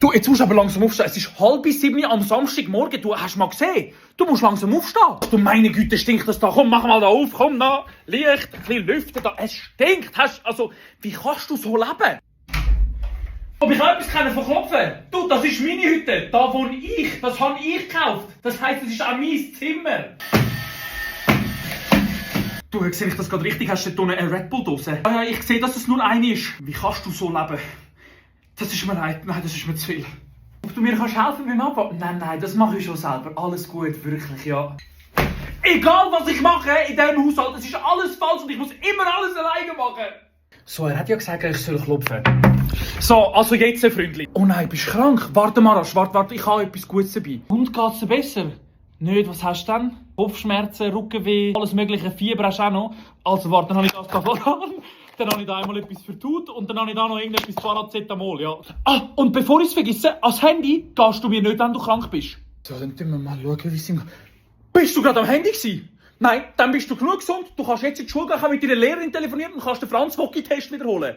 Du, jetzt musst du aber langsam aufstehen. Es ist 6:30 am Samstagmorgen. Du hast mal gesehen. Du musst langsam aufstehen. Du, meine Güte, stinkt das da. Komm, mach mal da auf. Komm, da. Licht, ein bisschen lüften da. Es stinkt. Also, wie kannst du so leben? Aber ich habe etwas verklopfen. Du, das ist meine Hütte. Da wohne ich. Das habe ich gekauft. Das heisst, es ist auch mein Zimmer. Du, sehe ich das gerade richtig? Hast du dort unten eine Red Bull-Dose? Ja, ich sehe, dass es nur eine ist. Wie kannst du so leben? Das ist mir leid. Nein, das ist mir zu viel. Ob du mir kannst helfen mit dem Abwaschen? Nein, das mache ich schon selber. Alles gut, wirklich, ja. Egal, was ich mache in diesem Haushalt, es ist alles falsch und ich muss immer alles alleine machen. So, er hat ja gesagt, ich soll klopfen. So, also jetzt, Freundli. Oh nein, bist du krank? Warte mal, warte, ich habe etwas Gutes dabei. Und geht's dir besser? Nicht, was hast du denn? Kopfschmerzen, Rückenweh, alles mögliche, Fieber hast du auch noch. Also warte, dann habe ich das da voran. Dann habe ich da einmal etwas vertut und dann habe ich da noch irgendetwas Paracetamol, ja. Ah, und bevor ich es vergesse, als Handy gehst du mir nicht, wenn du krank bist. So, dann tun wir mal schauen, wie es ihm geht. Bist du gerade am Handy gewesen? Nein, dann bist du genug gesund. Du kannst jetzt in die Schule gehen, mit deiner Lehrerin telefonieren und kannst den Franz-Hockey-Test wiederholen.